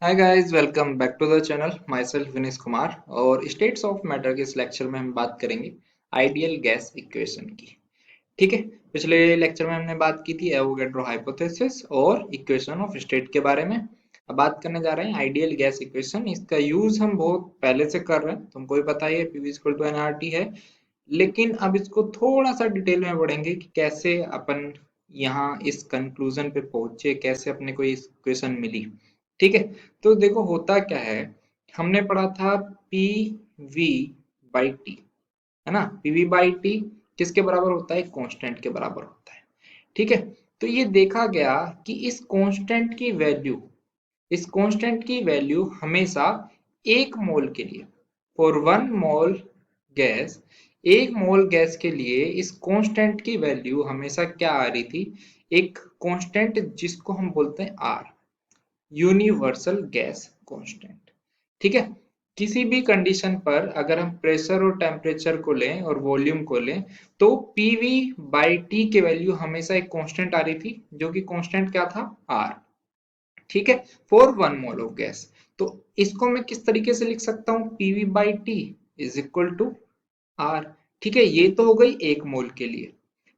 Hi guys, welcome back to the channel. Myself Vinish Kumar. और states of matter के इस lecture में हम बात करेंगे आइडियल गैस इक्वेशन की। ठीक है। पिछले लेक्चर में हमने बात की थी एवोगैड्रो हाइपोथेसिस और इक्वेशन ऑफ स्टेट के बारे में। अब बात करने जा रहे हैं आइडियल गैस इक्वेशन। इसका यूज हम बहुत पहले से कर रहे हैं, तुमको भी पता ही है, पीवी इक्वल टू एनआरटी है। लेकिन अब इसको थोड़ा सा डिटेल में पढ़ेंगे कि कैसे अपन यहाँ इस कंक्लूजन पे पहुंचे, कैसे अपने को इस इक्वेशन मिली। ठीक है। तो देखो होता क्या है, हमने पढ़ा था पी वी बाई टी, है ना। पीवी बाई टी किसके बराबर होता है? कांस्टेंट के बराबर होता है। ठीक है। तो ये देखा गया कि इस कांस्टेंट की वैल्यू हमेशा एक मोल के लिए, फॉर वन मोल गैस, एक मोल गैस के लिए इस कांस्टेंट की वैल्यू हमेशा क्या आ रही थी? एक कांस्टेंट जिसको हम बोलते हैं आर, यूनिवर्सल गैस कांस्टेंट। ठीक है। किसी भी कंडीशन पर अगर हम प्रेशर और टेम्परेचर को लें और वॉल्यूम को लें, तो पीवी बाई टी की वैल्यू हमेशा एक कांस्टेंट आ रही थी, जो कि कांस्टेंट क्या था? आर। ठीक है। For one mole of gas. तो इसको मैं किस तरीके से लिख सकता हूं? PV by T is equal to R. ठीक है। ये तो हो गई एक मोल के लिए,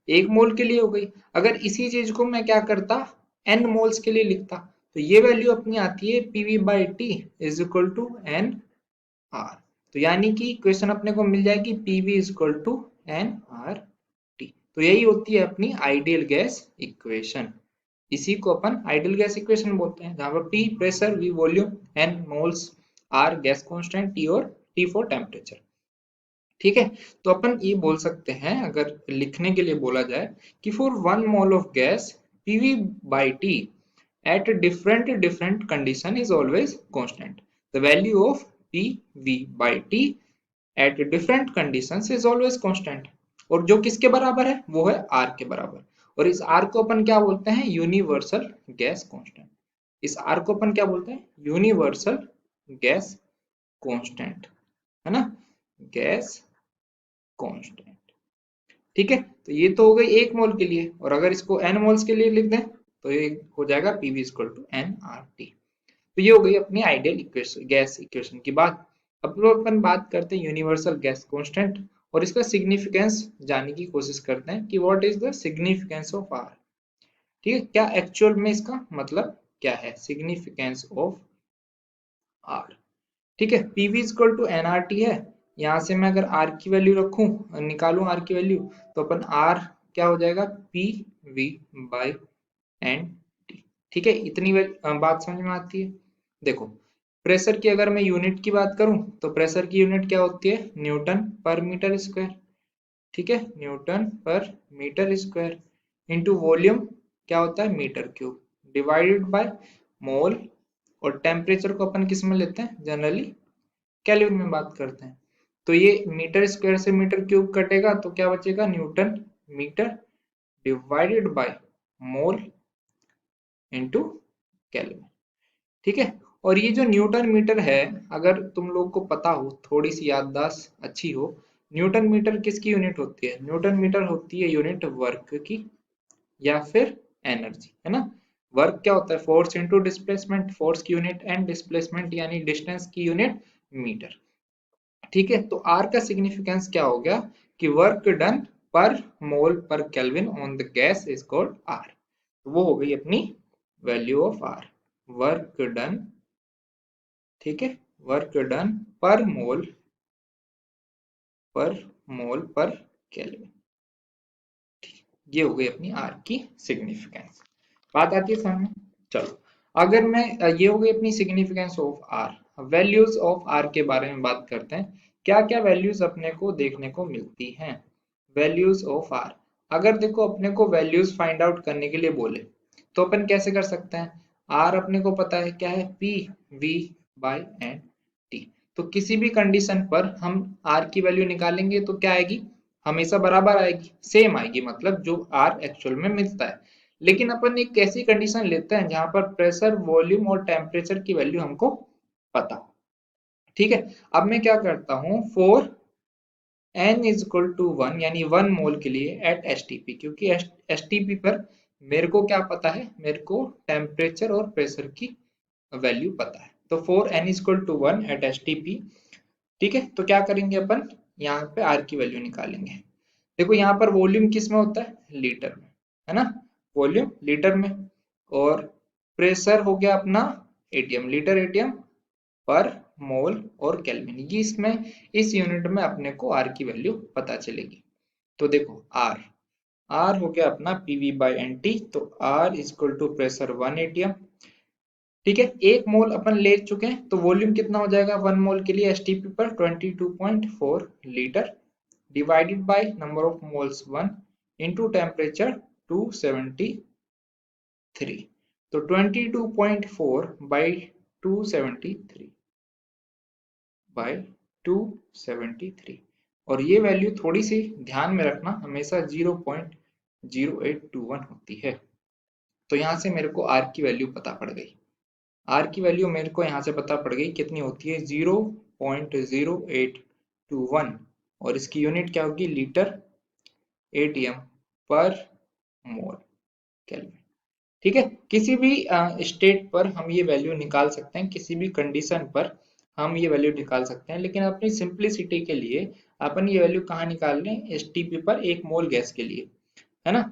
एक मोल के लिए हो गई। अगर इसी चीज को मैं क्या करता, एन मोल्स के लिए लिखता, तो ये वैल्यू अपनी आती है PV by T is equal to N R. तो यानी कि इक्वेशन अपने को मिल जाएगी PV is equal to N R T. तो यही होती है अपनी आइडियल गैस इक्वेशन। इसी को अपन आइडियल गैस इक्वेशन बोलते हैं, जहां पर P pressure, V volume, N moles, R gas constant, T और टी फॉर टेम्परेचर। ठीक है। तो अपन ये बोल सकते हैं, अगर लिखने के लिए बोला जाए, कि for one mole of gas PV by T at different condition is always constant. The value of pv by t at different conditions is always constant. और जो किसके बराबर है? वो है r के बराबर। और इस r को अपन क्या बोलते हैं? Universal gas constant. इस r को अपन क्या बोलते हैं? यूनिवर्सल गैस कांस्टेंट, है ना। Gas constant. ठीक है। तो ये तो हो गई एक मोल के लिए, और अगर इसको एन मोल्स के लिए लिख दें तो ये हो जाएगा PV equal to N R T. तो ये हो गई अपनी आइडियल इक्वेशन, गैस इक्वेशन की बात। अब लोग अपन बात करते हैं यूनिवर्सल गैस कांस्टेंट, और इसका सिग्निफिकेंस जानने की कोशिश करते हैं कि what is the significance of R. ठीक है। क्या एक्चुअल में इसका मतलब क्या है, सिग्निफिकेंस ऑफ आर। ठीक है। पीवी इक्वल टू एनआरटी है। यहां से मैं अगर आर की वैल्यू रखूं, निकालूं आर की वैल्यू, तो अपन आर क्या हो जाएगा? P V by N T. ठीक है। इतनी बात समझ में आती है। देखो, प्रेशर की अगर मैं यूनिट की बात करूं, तो प्रेशर की यूनिट क्या होती है? न्यूटन पर मीटर स्क्वायर। ठीक है। न्यूटन पर मीटर स्क्वायर इंटू वॉल्यूम क्या होता है? Metre cube, divided by mole. और टेम्परेचर को अपन किस में लेते हैं? जनरली केल्विन में बात करते हैं। तो ये मीटर स्क्वायर से मीटर क्यूब कटेगा, तो क्या बचेगा? Newton metre divided by mole into kelvin. ठीक है। और ये जो न्यूटन मीटर है, अगर तुम लोग को पता हो, थोड़ी सी याददाश्त अच्छी हो, न्यूटन मीटर किसकी यूनिट होती है? न्यूटन मीटर होती है यूनिट वर्क की, या फिर एनर्जी, है ना। वर्क क्या होता है? फोर्स इनटू डिस्प्लेसमेंट, फोर्स की यूनिट, एंड डिस्प्लेसमेंट यानी डिस्टेंस की यूनिट मीटर। ठीक है। तो आर का सिग्निफिकेंस क्या हो गया? कि work done per mole per kelvin on the gas is called R. वो हो गई अपनी value of R, work done. ठीक है। Work done per mole per kelvin. ये हो गई अपनी आर की सिग्निफिकेंस। बात आती है समझ में? चलो, अगर मैं ये हो गई अपनी significance of R. Values of R के बारे में बात करते हैं। क्या क्या वैल्यूज अपने को देखने को मिलती हैं? Values of R. अगर देखो अपने को वैल्यूज फाइंड आउट करने के लिए बोले, तो अपन कैसे कर सकते हैं? आर अपने को पता है क्या है? P V by N T. तो किसी भी कंडीशन पर हम आर की वैल्यू निकालेंगे तो क्या आएगी? हमेशा बराबर आएगी, सेम आएगी, मतलब जो आर एक्चुअल में मिलता है। लेकिन अपन एक ऐसी कंडीशन लेते हैं जहां पर प्रेशर, वॉल्यूम और टेम्परेचर की वैल्यू हमको पता हो। ठीक है। अब मैं क्या करता हूं, for N is equal to one, यानी वन मोल के लिए एट एस टी पी, क्योंकि एस टी पी पर मेरे को क्या पता है? मेरे को टेम्परेचर और प्रेशर की वैल्यू पता है। तो for n equal to 1 at STP, ठीक है, तो क्या करेंगे अपन, यहाँ पे आर की वैल्यू निकालेंगे। देखो यहाँ पर वॉल्यूम किस में होता है, लीटर में, है ना, वॉल्यूम लीटर में, और प्रेशर हो गया अपना एटीएम, लीटर एटीएम पर मोल और केल्विन, ये इसमें इस यूनिट में अपने को आर की वैल्यू पता चलेगी। तो देखो आर, आर हो गया अपना पीवी बाई एन टी, तो R equal to pressure 1 ATM, ठीक है, एक मोल अपन ले चुके हैं, तो वॉल्यूम कितना हो जाएगा 1 मोल के लिए एसटीपी पर 22.4 litre, divided by number of moles 1 into temperature 273, तो 22.4 बाई 273 बाय 273, और ये वैल्यू थोड़ी सी ध्यान में रखना, हमेशा 0.0821 होती है। तो यहाँ से मेरे को आर की वैल्यू पता पड़ गई, आर की वैल्यू मेरे को यहाँ से पता पड़ गई कितनी होती है, 0.0821, और इसकी यूनिट क्या होगी, लीटर एटीएम पर मोल केल्विन, ठीक है। किसी भी स्टेट पर हम ये वैल्यू निकाल सकते हैं, किसी भी कंडीशन पर हम ये वैल्यू निकाल सकते हैं, लेकिन अपनी सिंप्लिसिटी के लिए अपन ये वैल्यू कहाँ निकाल रहे हैं, एसटीपी पर एक मोल गैस के लिए, है ना,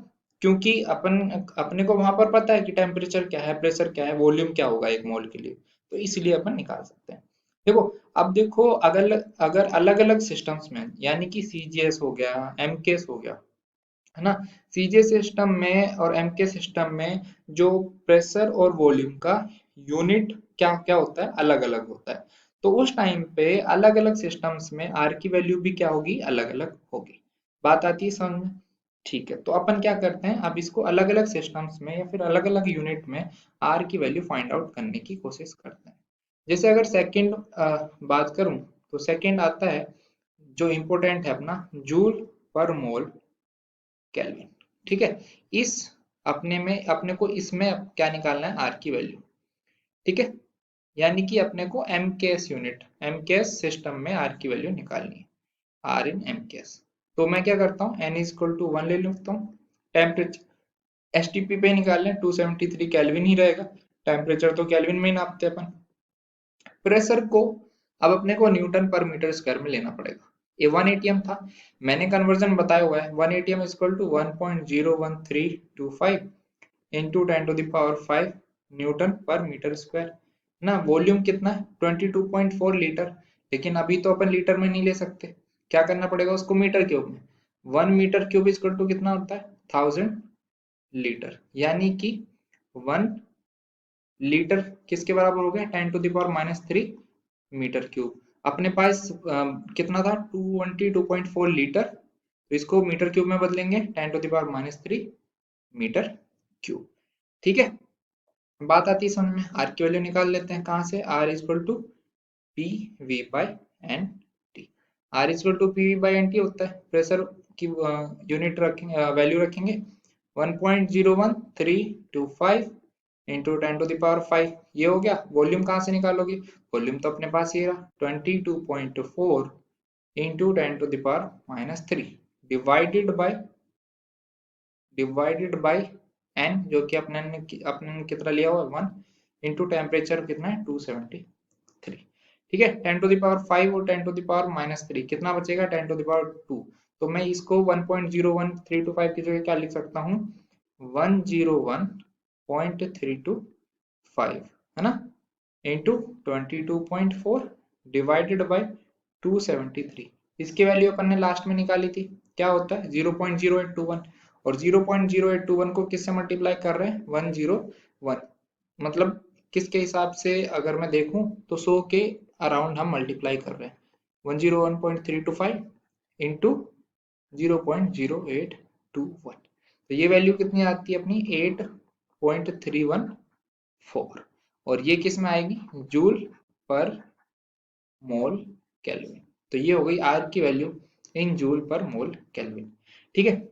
क्योंकि अपन अपने को वहां पर पता है कि टेम्परेचर क्या है, प्रेशर क्या है, वॉल्यूम क्या होगा एक मोल के लिए, तो इसलिए अपन निकाल सकते हैं। देखो, अब देखो अगर अगर अलग अलग सिस्टम्स में, यानी कि सीजीएस हो गया, एमकेएस हो गया, है ना, सीजीएस सिस्टम में और एमके सिस्टम में जो प्रेशर और वॉल्यूम का यूनिट क्या क्या होता है, अलग अलग होता है, तो उस टाइम पे अलग अलग सिस्टम्स में आर की वैल्यू भी क्या होगी, अलग अलग होगी। बात आती है समझ में, ठीक है, तो अपन क्या करते हैं, अब इसको अलग अलग सिस्टम्स में या फिर अलग अलग यूनिट में आर की वैल्यू फाइंड आउट करने की कोशिश करते हैं। जैसे अगर सेकंड बात करूं, तो सेकंड आता है जो इम्पोर्टेंट है अपना, जूल पर मोल केल्विन, ठीक है। इस अपने में अपने को इसमें क्या निकालना है, आर की वैल्यू, ठीक है, यानी कि अपने को एमकेएस यूनिट, एमकेएस सिस्टम में आर की वैल्यू निकालनी है, आर इन एमकेएस। तो मैं क्या करता हूँ, एन इक्वल टू 1 ले लेता हूँ, टेम्परेचर एसटीपी पे निकालना है, 273 केल्विन ही रहेगा, टेम्परेचर तो केल्विन में ही नापते हैं अपन। प्रेशर को अब अपने को न्यूटन पर मीटर स्क्वायर में लेना पड़ेगा, ये 1 एटीएम था, मैंने कन्वर्जन बताया हुआ है, 1 ATM equal to 1.01325 into 10⁵ newton पर मीटर स्क्वायर ना। वॉल्यूम कितना है, 22.4 लीटर, लेकिन अभी तो अपन लीटर में नहीं ले सकते, क्या करना पड़ेगा उसको, मीटर क्यूब में। 1 मीटर क्यूब इक्वल टू कितना होता है, 1000 लीटर, यानी कि 1 लीटर किसके बराबर हो गया, 10⁻³ मीटर क्यूब। अपने पास कितना था, 222.4 लीटर, तो इसको मीटर क्यूब में बदलेंगे, 10⁻³ मीटर क्यूब, ठीक है। बात आती है समझ में, आर की वैल्यू निकाल लेते हैं, कहाँ से, R equal to P V by N T, R equal to P V by N T होता है, प्रेशर की यूनिट रखेंगे, वैल्यू रखेंगे 1.01325 इंटू 10⁵, ये हो गया। वॉल्यूम कहाँ से निकालोगे, वॉल्यूम तो अपने पास ये रहा, 22.4 इंटू 10⁻³ डिवाइडेड बाय एन, जो कि अपने ने कितना लिया हुआ है, 1, इंटू टेम्परेचर कितना है, 273, ठीक है। 10⁵ और 10⁻³ कितना बचेगा, 10⁻², तो मैं इसको 1.01325 की जगह क्या लिख सकता हूँ, 101.325, है ना, इंटू 22.4 डिवाइडेड बाय 273, इसकी वैल्यू अपन ने लास्ट में निकाली थी, क्या होता है, 0.0821, और 0.0821 को किससे मल्टीप्लाई कर रहे हैं, 101, मतलब किसके हिसाब से अगर मैं देखूं तो 100 के अराउंड हम मल्टीप्लाई कर रहे हैं, 101.325 इंटू 0.0821, तो ये वैल्यू कितनी आती है अपनी, 8.314, और ये किस में आएगी, जूल पर मोल केल्विन। तो ये हो गई आर की वैल्यू इन जूल पर मोल केल्विन, ठीक है।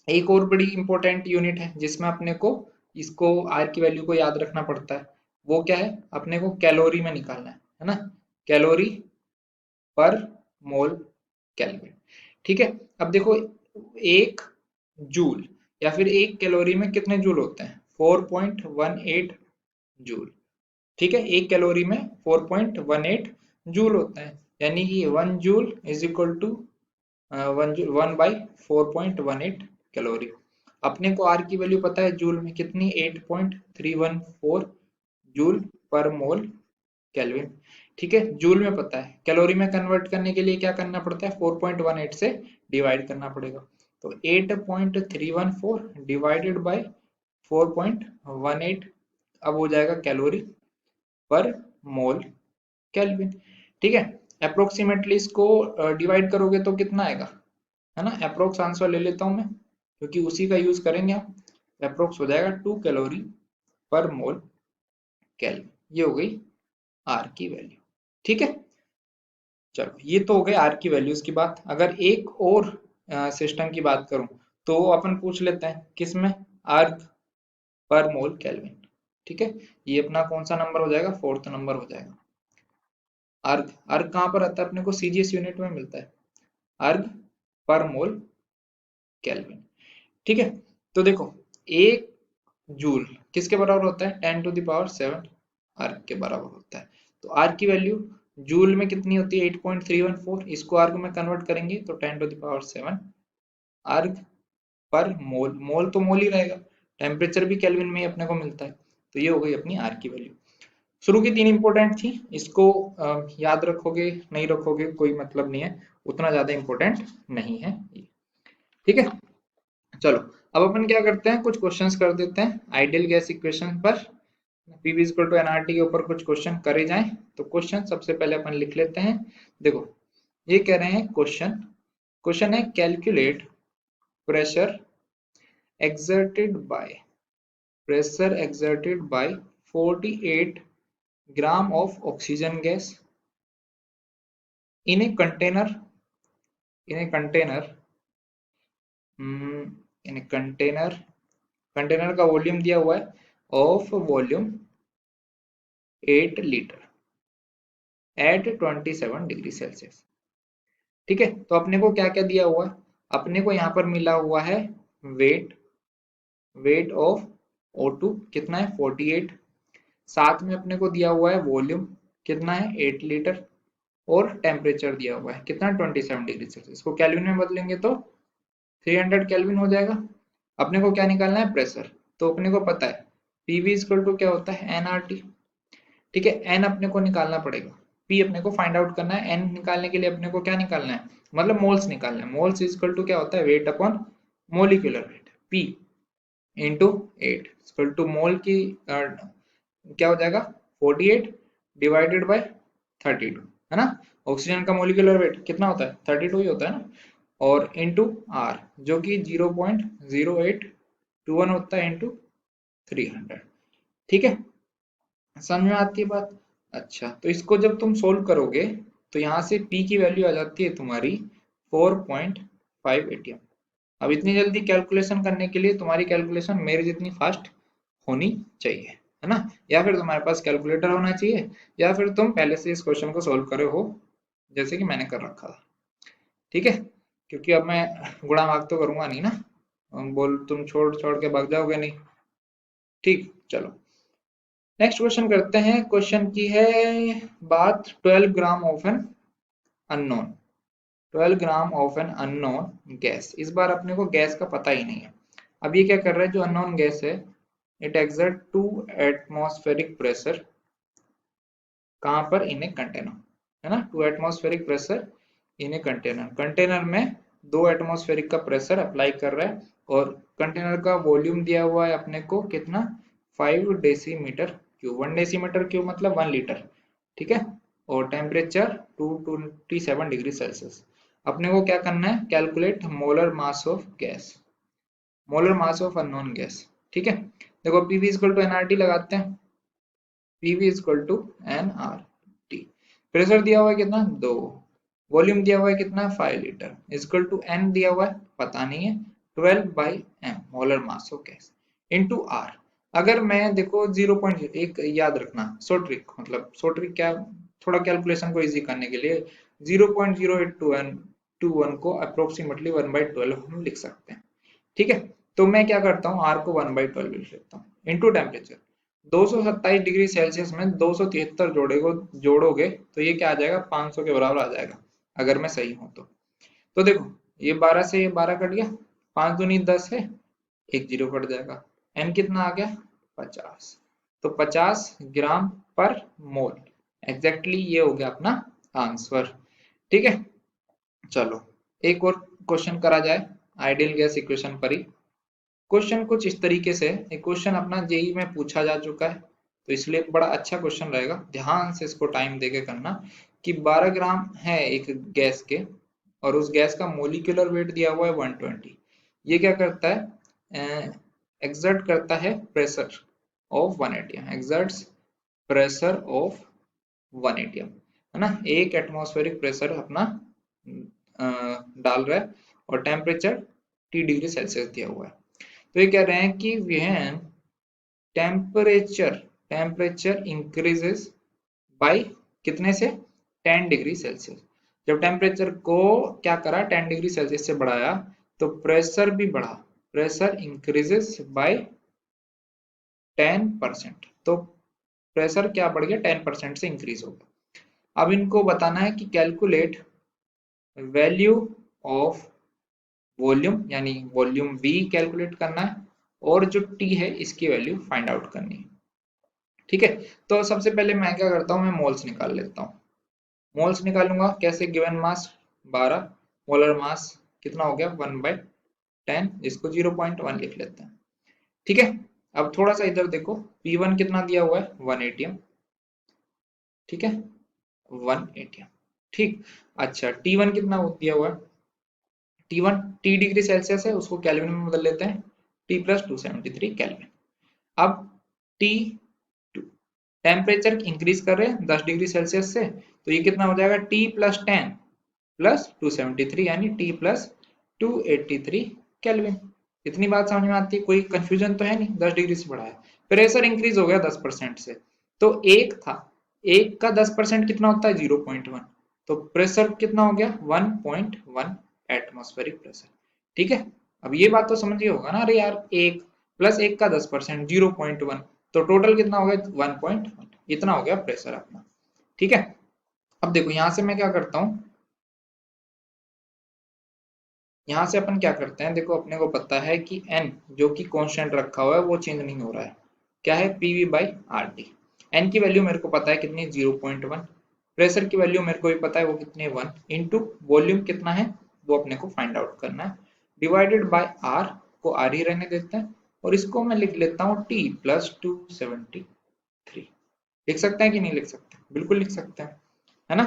एक और बड़ी इंपॉर्टेंट यूनिट है जिसमें अपने को इसको आर की वैल्यू को याद रखना पड़ता है, वो क्या है, अपने को कैलोरी में निकालना है ना, कैलोरी पर मोल केल्विन, ठीक है। अब देखो, एक जूल या फिर एक कैलोरी में कितने जूल होते हैं, 4.18 जूल, ठीक है, एक कैलोरी में 4.18 जूल होता है, यानी कि 1 joule is equal to 1/4.18 calorie. अपने को आर की वैल्यू पता है जूल में कितनी, 8.314 जूल पर मोल केल्विन। ठीक है, जूल में पता है, कैलोरी में कन्वर्ट करने के लिए क्या करना पड़ता है, 4.18 से डिवाइड करना पड़ेगा। तो 8.314 डिवाइडेड बाय 4.18 अब हो जाएगा कैलोरी पर मोल केल्विन। ठीक है, अप्रोक्सीमेटली इसको डिवाइड करोगे तो कितना आएगा, है ना, अप्रोक्स आंसर ले लेता हूं मैं क्योंकि उसी का यूज करेंगे हम। अप्रोक्स हो जाएगा 2 कैलोरी पर मोल केल्विन। ये हो गई आर की वैल्यू। ठीक है, चलो ये तो हो गए आर की वैल्यूज की बात। अगर एक और सिस्टम की बात करूं तो अपन पूछ लेते हैं किसमें, आर्ग पर मोल केल्विन। ठीक है, ये अपना कौन सा नंबर हो जाएगा, 4th नंबर हो जाएगा। अर्ग, अर्ग कहाँ पर आता है, अपने को सीजीएस यूनिट में मिलता है, अर्ग पर मोल केल्विन। ठीक है, तो देखो एक जूल किसके बराबर होता है, 10⁻⁷ आर्ग के बराबर होता है। तो आर्ग की वैल्यू जूल में कितनी होती है, 8.314, इसको आर्ग में कन्वर्ट करेंगे तो 10⁻⁷ आर्ग पर मोल, मोल तो मोल ही रहेगा, टेम्परेचर भी केल्विन में ही अपने को मिलता है। तो ये हो गई अपनी आर की वैल्यू। शुरू की 3 इंपॉर्टेंट थी, इसको याद रखोगे नहीं रखोगे कोई मतलब नहीं है, उतना ज्यादा इंपॉर्टेंट नहीं है ये। ठीक है, चलो अब अपन क्या करते हैं, कुछ क्वेश्चंस कर देते हैं आइडियल गैस इक्वेशन पर। पीवी इक्वल टू एनआरटी के ऊपर कुछ क्वेश्चन करे जाएं, तो क्वेश्चन सबसे पहले अपन लिख लेते हैं। देखो ये कह रहे हैं क्वेश्चन, क्वेश्चन है calculate pressure exerted by pressure exerted by 48 gram of oxygen gas in a container, in a container in a container, container का वॉल्यूम दिया हुआ है of volume 8 litre at 27 degree Celsius. ठीक है, तो अपने को क्या क्या दिया हुआ है, अपने को यहाँ पर मिला हुआ है वेट, वेट ऑफ O2 कितना है 48, साथ में अपने को दिया हुआ है वॉल्यूम कितना है 8 लीटर, और टेम्परेचर दिया हुआ है कितना 27 डिग्री सेल्सियस। इसको केल्विन में बदलेंगे तो 300 केल्विन हो जाएगा। अपने को क्या निकालना है, प्रेशर। तो अपने को पता है पीवी इक्वल टू क्या होता है, एनआरटी। ठीक है, एन अपने को निकालना पड़ेगा, पी अपने को फाइंड आउट करना है। एन निकालने के लिए अपने को क्या निकालना है, मतलब मोल्स निकालना है। मोल्स इक्वल टू क्या होता है, weight upon molecular weight, P into 8 equal to mole की क्या हो जाएगा 48 डिवाइडेड बाय 32, है ना। ऑक्सीजन का मोलिकुलर वेट कितना होता है 32 ही होता है ना, और इंटू आर जो कि 0.0821 होता है इंटू 300। ठीक है, समझ में आती है बात। अच्छा, तो इसको जब तुम सोल्व करोगे तो यहाँ से P की वैल्यू आ जाती है तुम्हारी 4.5 ATM। अब इतनी जल्दी कैलकुलेशन करने के लिए तुम्हारी कैलकुलेशन मेरे जितनी फास्ट होनी चाहिए, है ना, या फिर तुम्हारे पास कैलकुलेटर होना चाहिए, या फिर तुम पहले से इस क्वेश्चन को सोल्व करे हो जैसे कि मैंने कर रखा था। ठीक है, क्योंकि अब मैं गुणा भाग तो करूंगा नहीं ना, बोल तुम छोड़ छोड़ के भाग जाओगे नहीं। ठीक, चलो नेक्स्ट क्वेश्चन करते हैं। क्वेश्चन की है बात 12 gram of an unknown, 12 gram of an unknown gas. इस बार अपने को गैस का पता ही नहीं है। अब ये क्या कर रहा है, जो अननोन गैस है, इट एक्सर्ट 2 एटमॉस्फेरिक प्रेशर, कहां पर, इन ए कंटेनर, है ना, 2 atmospheric pressure in a container. Container में 2 एटमॉस्फेरिक का प्रेशर अप्लाई कर रहा है, और कंटेनर का वॉल्यूम दिया हुआ है अपने को कितना 5 डेसीमीटर क्यूब, 1 डेसीमीटर क्यूब मतलब 1 लीटर। ठीक है, और टेम्परेचर 227 डिग्री सेल्सियस। अपने को क्या करना है, calculate molar mass of gas, molar mass of unknown gas. ठीक है, देखो पीवी इक्वल टू एनआरटी लगाते हैं, PV equal to NRT. Pressure दिया हुआ है कितना 2, वॉल्यूम दिया हुआ है कितना 5 लीटर, इक्वल टू एन दिया हुआ है पता नहीं है, 12/m molar mass of gas into R. अगर मैं देखो 0. एक याद रखना सो ट्रिक, मतलब सो ट्रिक क्या, थोड़ा कैलकुलेशन को इजी करने के लिए 0.0821 को अप्रोक्सीमेटली 1/12 हम लिख सकते हैं। ठीक है, तो मैं क्या करता हूँ, आर को 1/12 लिख लेता हूँ इंटू टेम्परेचर। 227 डिग्री सेल्सियस में 273 जोड़ोगे तो ये क्या आ जाएगा, 500 के बराबर आ जाएगा, अगर मैं सही हूं तो देखो, ये 12 से ये 12 कट गया, 5 दूनी 10 है, एक जीरो कट जाएगा, एन कितना आ गया, 50। तो 50 ग्राम पर मोल, एग्जैक्टली ये हो गया अपना आंसर। ठीक है, चलो एक और क्वेश्चन करा जाए आइडियल गैस इक्वेशन पर ही। क्वेश्चन कुछ इस तरीके से, एक क्वेश्चन अपना जेई में पूछा जा चुका है, तो इसलिए बड़ा अच्छा क्वेश्चन रहेगा, ध्यान से इसको टाइम देके करना। कि 12 ग्राम है एक गैस के, और उस गैस का मोलिकुलर वेट दिया हुआ है 120। ये क्या करता है, एक्सर्ट करता है pressure of 1 ATM, exerts pressure of 1 ATM, है ना, एक एटमॉस्फेरिक प्रेशर अपना डाल रहा है, और टेम्परेचर टी डिग्री सेल्सियस दिया हुआ है। तो ये कह रहे हैं कि when temperature temperature increases by कितने से, 10 डिग्री सेल्सियस। जब टेम्परेचर को क्या करा, 10 डिग्री सेल्सियस से बढ़ाया, तो प्रेशर भी बढ़ा, प्रेशर इंक्रीजेस बाय 10%। तो प्रेशर क्या बढ़ गया, 10% से इंक्रीज हो गया। अब इनको बताना है कि कैलकुलेट वैल्यू ऑफ वॉल्यूम, यानी वॉल्यूम V कैलकुलेट करना है, और जो T है इसकी वैल्यू फाइंड आउट करनी है। ठीक है, तो सबसे पहले मैं क्या करता हूँ, मैं मोल्स निकाल लेता हूँ। मोल्स निकालूंगा कैसे, गिवन मास 12, मोलर मास कितना हो गया 1/10, जिसको 0.1 लिख लेते हैं। ठीक है, अब थोड़ा सा इधर देखो, P1 कितना दिया हुआ है 1 एटीएम। ठीक है, 1 एटीएम। ठीक, अच्छा T1 कितना दिया हुआ है, T1 T डिग्री सेल्सियस है, उसको केल्विन में बदल लेते हैं, T प्लस 273 केल्विन। अब T2 टेम्परेचर इंक्रीज कर रहे हैं 10 डिग्री सेल्सियस से, तो ये कितना हो जाएगा, T प्लस 10 प्लस 273, यानी T प्लस 283 केल्विन। इतनी बात समझ में आती है, कोई कंफ्यूजन तो है नहीं, 10 डिग्री से बढ़ा है। प्रेशर इंक्रीज हो गया 10% से, तो एक था, एक का 10% कितना होता है 0.1, तो प्रेशर कितना हो गया 1.1 एटमॉस्फेरिक प्रेशर। ठीक है, अब ये बात तो समझिए होगा ना, अरे यार एक प्लस एक का 10% 0.1, तो टोटल कितना हो गया 1.1, इतना हो गया प्रेशर अपना। ठीक है, अब देखो यहां से मैं क्या करता हूं, यहाँ से अपन क्या करते हैं, देखो अपने को पता है कि n जो कि कांस्टेंट रखा हुआ है वो चेंज नहीं हो रहा है, क्या है PV by R T. N की वैल्यू मेरे को पता है कितनी 0.1, प्रेशर की वैल्यू मेरे को भी पता है वो कितने 1, इंटू वॉल्यूम कितना है वो अपने को फाइंड आउट करना है, डिवाइडेड बाय आर, को आर ही रहने देते हैं, और इसको मैं लिख लेता हूँ टी प्लस 273। लिख सकते हैं कि नहीं लिख सकते, बिल्कुल लिख सकते हैं, है ना।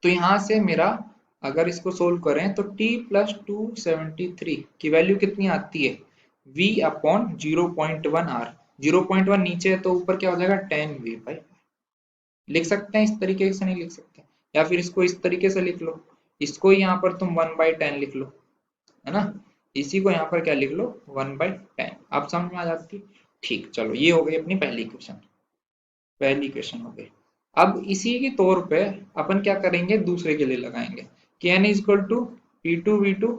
तो यहां से मेरा, अगर इसको सोल्व करें तो t प्लस 273 की वैल्यू कितनी आती है, v अपॉन 0.1 r, 0.1 नीचे है तो ऊपर क्या हो जाएगा 10v बाई। लिख सकते हैं इस तरीके से, नहीं लिख सकते, या फिर इसको इस तरीके से लिख लो, इसको यहाँ पर तुम 1/10 लिख लो, है ना, इसी को यहाँ पर क्या लिख लो 1/10, आप समझ में आ जाती। ठीक, चलो ये हो गई अपनी पहली क्वेश्चन, पहली क्वेश्चन हो गई। अब इसी के तौर पे अपन क्या करेंगे, दूसरे के लिए लगाएंगे कि n is equal to P2V2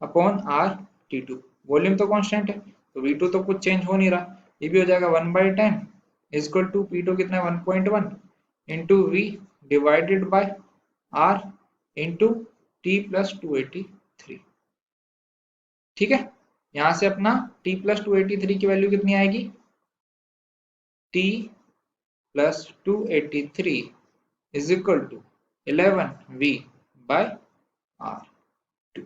upon R T2, volume तो कांस्टेंट है, तो V2 तो कुछ चेंज हो नहीं रहा, ये भी हो जाएगा 1/10 इज इक्वल टू P2 कितना है 1.1 into V divided by R into T plus 283। ठीक है, यहां से अपना T प्लस 283 की वैल्यू कितनी आएगी, T plus 283 is equal to 11v by R two.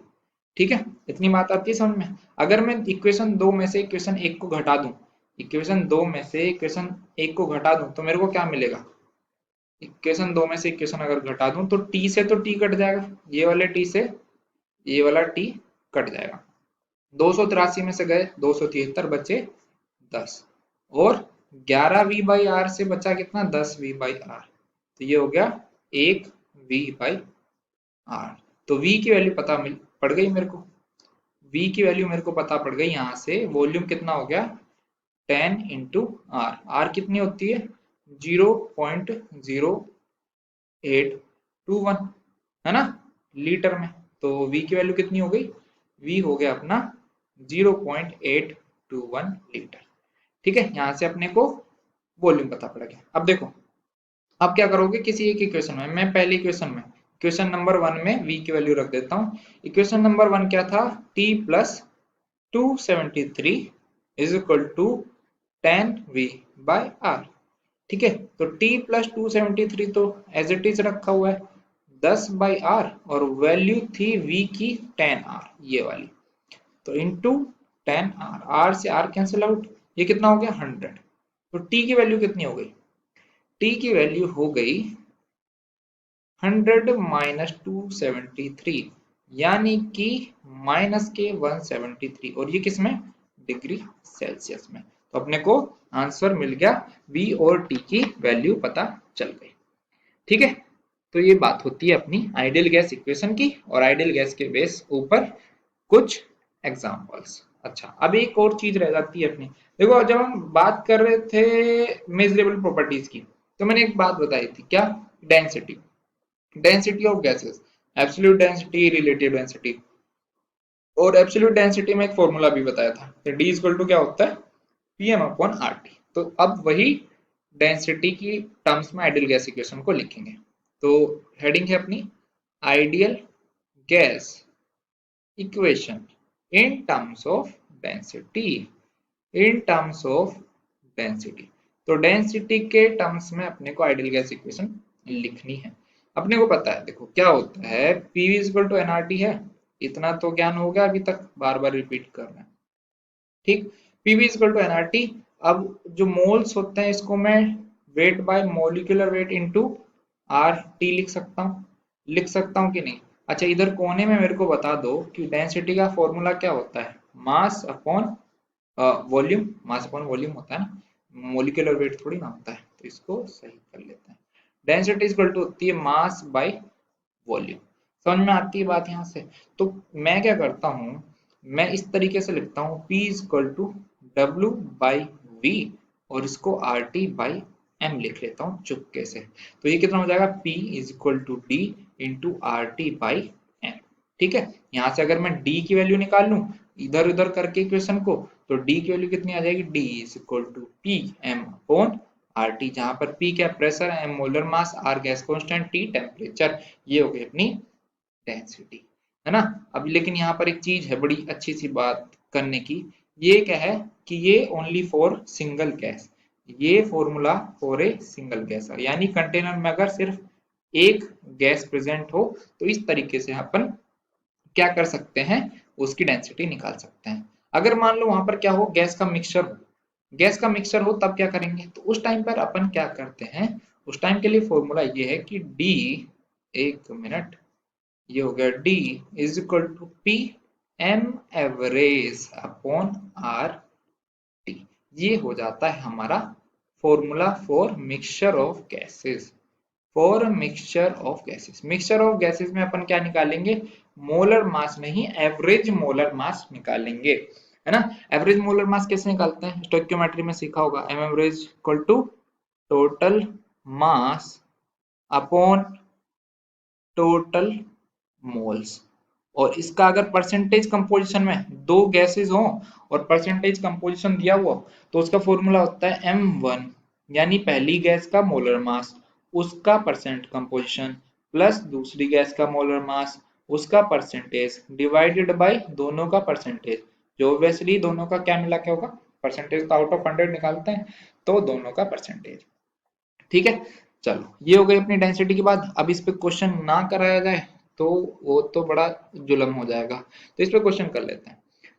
ठीक है, इतनी बात आती है समझ में। अगर मैं इक्वेशन दो में से इक्वेशन एक को घटा दूं, इक्वेशन दो में से इक्वेशन एक को घटा दूं तो मेरे को क्या मिलेगा, इक्वेशन दो में से इक्वेशन अगर घटा दूं तो t से तो t कट जाएगा, ये वाले t से ये वाला t कट जाएगा, 283 में से गए 273 बचे 10, और 11v बाई आर से बचा कितना 10v बाई आर, तो ये हो गया 1v बाई आर। तो v की वैल्यू पड़ गई मेरे को, v की वैल्यू मेरे को पता पड़ गई, यहां से वॉल्यूम कितना हो गया 10 इंटू आर, आर कितनी होती है 0.0821, है ना, लीटर में। तो v की वैल्यू कितनी हो गई, v हो गया अपना 0.821 लीटर। ठीक है, यहाँ से अपने को वॉल्यूम पता पड़ गया। अब देखो, अब क्या करोगे किसी एक इक्वेशन में, मैं पहले इक्वेशन नंबर वन में v की वैल्यू रख देता हूँ। इक्वेशन नंबर वन क्या था, t plus 273 is equal to 10v by R. ठीक है, तो t प्लस 273 तो एज इट इज रखा हुआ है 10 बाई आर, और वैल्यू थी v की 10r ये वाली, तो इंटू 10r, r से r कैंसिल आउट, ये कितना हो गया 100। तो t की वैल्यू कितनी हो गई, t की वैल्यू हो गई 100 माइनस 273, यानी कि माइनस के 173, और ये किस में, डिग्री सेल्सियस में। तो अपने को आंसर मिल गया, v और t की वैल्यू पता चल गई। ठीक है, तो ये बात होती है अपनी आइडियल गैस इक्वेशन की, और आइडियल गैस के बेस ऊपर कुछ एग्जांपल्स। अच्छा, अब एक और चीज रह जाती है अपनी, देखो जब हम बात कर रहे थे मेजरेबल प्रॉपर्टीज की, तो मैंने एक बात बताई थी, क्या, density, density of gases, absolute density, relative density, और एब्सोल्यूट डेंसिटी में एक फॉर्मूला भी बताया था, तो डी इक्वल टू क्या होता है, पीएम अपॉन आरटी। तो अब वही डेंसिटी की टर्म्स में आइडियल गैस इक्वेशन को लिखेंगे। तो हेडिंग है अपनी ideal gas equation in terms of density, in terms of density. तो डेंसिटी के टर्म्स में अपने को आइडियल गैस इक्वेशन लिखनी है। अपने को पता है, देखो क्या होता है, पीवी इक्वल टू एनआरटी है, इतना तो ज्ञान हो गया, अभी तक बार बार रिपीट कर रहे हैं। ठीक, पीवी इक्वल टू एनआरटी। अब जो मोल्स होते हैं इसको मैं weight by molecular weight into R T लिख सकता हूँ कि नहीं। अच्छा, इधर कोने में मेरे को बता दो कि डेंसिटी का फॉर्मूला क्या होता है, mass upon volume, mass upon volume होता है ना, मोलिकुलर वेट थोड़ी ना होता है, तो इसको सही कर लेते हैं। डेंसिटी इक्वल टू होती है मास बाय वॉल्यूम। समझ में आती है बात यहाँ से। तो मैं क्या करता हूँ, मैं इस तरीके से लिखता हूँ, P equal to W by V, और इसको आर टी बाई एम लिख लेता हूँ चुपके से। तो ये कितना हो जाएगा, P is equal to D into R T by M. ठीक है, यहाँ से अगर मैं D की वैल्यू निकाल लूँ इधर उधर करके इक्वेशन को, तो D की वैल्यू कितनी आ जाएगी, D is equal to P M upon R T, जहां पर P क्या pressure, M molar mass, R gas constant, T temperature. ये हो गई अपनी डेंसिटी, है ना। अब लेकिन यहाँ पर एक चीज है बड़ी अच्छी सी बात करने की, ये क्या है कि ये ओनली फॉर सिंगल गैस, ये formula for a single gas है, यानी कंटेनर में अगर सिर्फ एक गैस प्रेजेंट हो तो इस तरीके से अपन क्या कर सकते हैं, उसकी डेंसिटी निकाल सकते हैं। अगर मान लो वहां पर क्या हो, गैस का मिक्सचर हो, गैस का मिक्सचर हो तब क्या करेंगे, तो उस टाइम पर अपन क्या करते हैं, उस टाइम के लिए फॉर्मूला ये है कि डी, एक मिनट, ये हो गया D is equal to P M average upon R T. ये हो जाता है हमारा formula for mixture of gases, for mixture of gases. Mixture of gases में अपन क्या निकालेंगे, मोलर मास नहीं, एवरेज मोलर मास निकालेंगे, है ना। एवरेज मोलर मास कैसे निकालते हैं, स्टोइकियोमेट्री में सीखा होगा, M average equal to total mass upon total moles. और इसका अगर परसेंटेज कंपोजिशन में दो गैसेस हो और परसेंटेज कंपोजिशन दिया हुआ, तो उसका फॉर्मूला होता है m1, यानी पहली गैस का मोलर मास उसका परसेंट कंपोजिशन प्लस दूसरी गैस का मोलर मास उसका परसेंटेज डिवाइडेड बाय दोनों का परसेंटेज, जो ऑब्वियसली दोनों का क्या मिला के होगा, परसेंटेज तो आउट ऑफ 100 निकालते हैं, तो दोनों का परसेंटेज। ठीक है, चलो ये हो गई अपनी डेंसिटी की बात। अब इस पे क्वेश्चन ना कराया जाए तो वो तो बड़ा जुल्म हो जाएगा, तो इस पे क्वेश्चन कर लेते हैं।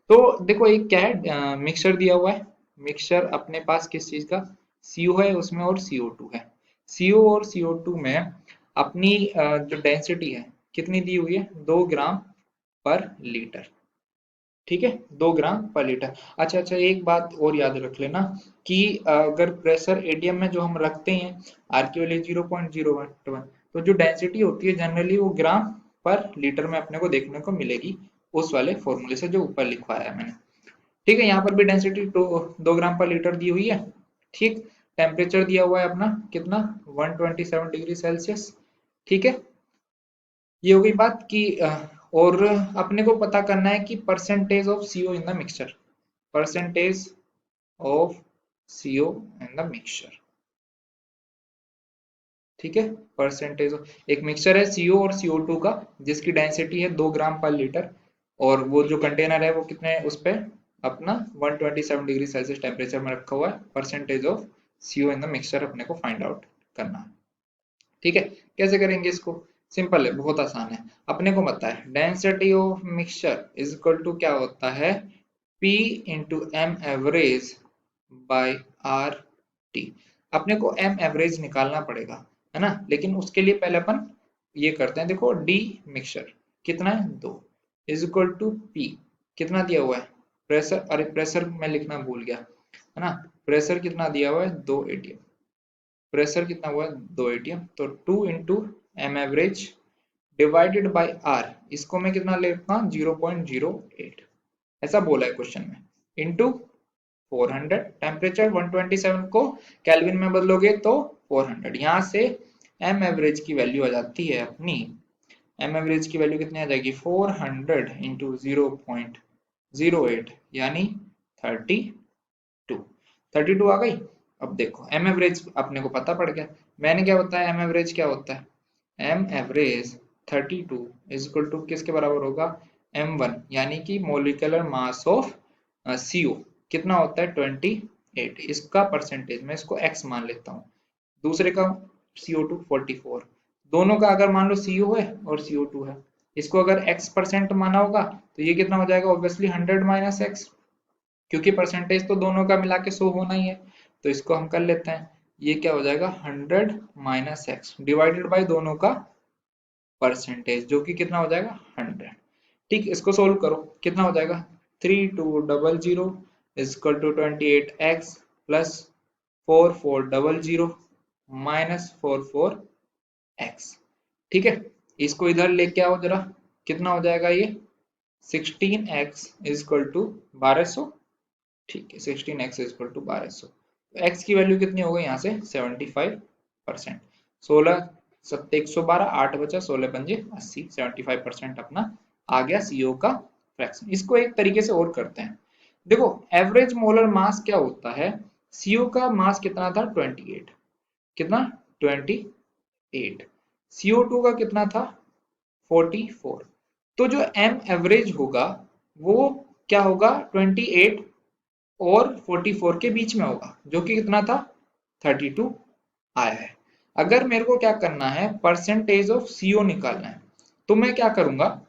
तो देखो एक क्या है, मिक्सचर दिया हुआ है, मिक्सचर अपने पास किस चीज का, CO है उसमें और CO2 है। CO और CO2 में अपनी जो डेंसिटी है कितनी दी हुई है, 2 ग्राम पर लीटर। ठीक है, 2 ग्राम पर लीटर। अच्छा अच्छा, एक बात और याद रख लेना कि अगर प्रेशर एटीएम में जो हम रखते हैं, आर की वैल्यू 0.011, तो जो डेंसिटी होती है जनरली वो ग्राम पर लीटर में अपने को देखने को मिलेगी, उस वाले फॉर्मूले से जो ऊपर लिखवाया है मैंने। ठीक है, यहाँ पर भी डेंसिटी 2 ग्राम पर लीटर दी हुई है। ठीक, टेम्परेचर दिया हुआ है अपना कितना, 127 डिग्री सेल्सियस। ठीक है, ये हो गई बात कि और अपने को पता करना है कि percentage of CO in the mixture, percentage of CO in the mixture. ठीक है, परसेंटेज एक मिक्सचर है CO और CO2 का, जिसकी डेंसिटी है 2 ग्राम पर लीटर, और वो जो कंटेनर है वो कितने उस पे अपना 127 डिग्री सेल्सियस टेम्परेचर में रखा हुआ है। Percentage of CO in the mixture अपने को फाइंड आउट करना है। ठीक है, कैसे करेंगे इसको? सिंपल है, बहुत आसान है। अपने को पता है density of mixture is equal to क्या होता है, P into M average by R T. अपने को एम एवरेज निकालना पड़ेगा, है ना, लेकिन उसके लिए पहले अपन ये करते हैं। देखो डी मिक्सचर कितना है 2 इज इक्वल टू पी कितना दिया हुआ है प्रेशर, अरे प्रेशर मैं लिखना भूल गया, है ना, प्रेशर कितना दिया हुआ है 2 atm, प्रेशर कितना हुआ है 2 atm, तो 2 into M average divided by R, इसको मैं कितना लेता हूँ 0.08, ऐसा बोला है क्वेश्चन में, इंटू 400। टेम्परेचर 127 को केल्विन में बदलोगे तो 400। यहाँ से एम एवरेज की वैल्यू आ जाती है अपनी, एम एवरेज की वैल्यू कितनी आ जाएगी 400 इंटू 0.08 यानी 32। 32 आ गई। अब देखो एम एवरेज अपने को पता पड़ गया। मैंने क्या बताया एम एवरेज क्या होता है, M average 32 is equal to किसके बराबर होगा, m1 यानी कि मोलिकुलर मास ऑफ CO कितना होता है 28, इसका परसेंटेज मैं इसको x मान लेता हूँ, दूसरे का CO2 44, दोनों का अगर मान लो CO है और CO2 है, इसको अगर x परसेंट माना होगा तो ये कितना हो जाएगा ऑब्वियसली 100 माइनस एक्स, क्योंकि परसेंटेज तो दोनों का मिला के 100 होना ही है, तो इसको हम कर लेते हैं। ये क्या हो जाएगा 100 माइनस एक्स डिवाइडेड बाई दोनों का परसेंटेज, जो कि कितना हो जाएगा 100। ठीक, इसको सोल्व करो, कितना हो जाएगा 3200 is equal to 28x plus 4400 minus 44x। ठीक है, इसको इधर लेके आओ जरा, कितना हो जाएगा ये 16x इज इक्वल टू 1200। ठीक है, 16x इज इक्वल टू 1200, तो x की वैल्यू कितनी हो गई यहाँ से 75%। 16 सत्ते 112, 8 बचा, 16 पंजे 80, 75% अपना आ गया CO का फ्रैक्शन। इसको एक तरीके से और करते हैं। देखो एवरेज मोलर मास क्या होता है, CO का मास कितना था 28, कितना 28, CO2 का कितना था 44, तो जो m एवरेज होगा वो क्या होगा 28 और 44 के बीच में होगा, जो कि कितना था 32 आया है। अगर मेरे को क्या करना है परसेंटेज ऑफ CO निकालना है, तो मैं क्या करूंगा,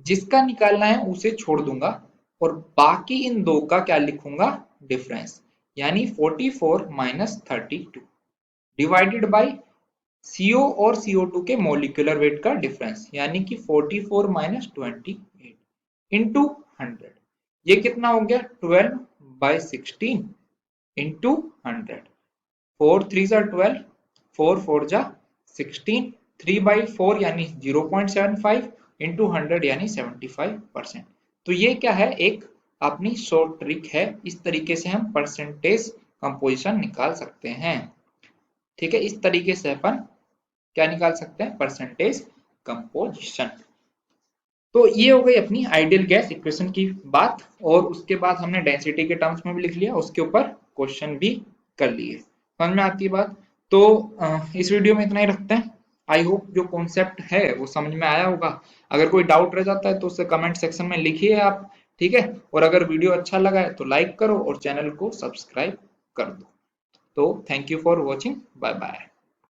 जिसका निकालना है उसे छोड़ दूंगा और बाकी इन दो का क्या लिखूंगा डिफरेंस, यानी 44 माइनस 32 डिवाइडेड बाई CO और CO2 के मोलिकुलर वेट का डिफरेंस, यानी कि 44 माइनस 28 इंटू 100, ये कितना हो गया 12 बाई 16 इंटू 100, 4 3 जा 12, 4 4 जा 16, 3 बाई 4 यानी 0.75 इंटू 100 यानी 75%। तो ये क्या है, एक अपनी शॉर्ट ट्रिक है, इस तरीके से हम परसेंटेज कंपोजिशन निकाल सकते हैं। ठीक है, इस तरीके से अपन क्या निकाल सकते हैं परसेंटेज कंपोजिशन। तो ये हो गई अपनी आइडियल गैस इक्वेशन की बात, और उसके बाद हमने डेंसिटी के टर्म्स में भी लिख लिया, उसके ऊपर क्वेश्चन भी कर लिए। समझ में आती है बात? तो इस वीडियो में इतना ही रखते हैं। आई होप जो कॉन्सेप्ट है वो समझ में आया होगा। अगर कोई डाउट रह जाता है तो उसे कमेंट सेक्शन में लिखिए आप। ठीक है, और अगर वीडियो अच्छा लगा है तो लाइक करो और चैनल को सब्सक्राइब कर दो। तो thank you for watching, bye bye.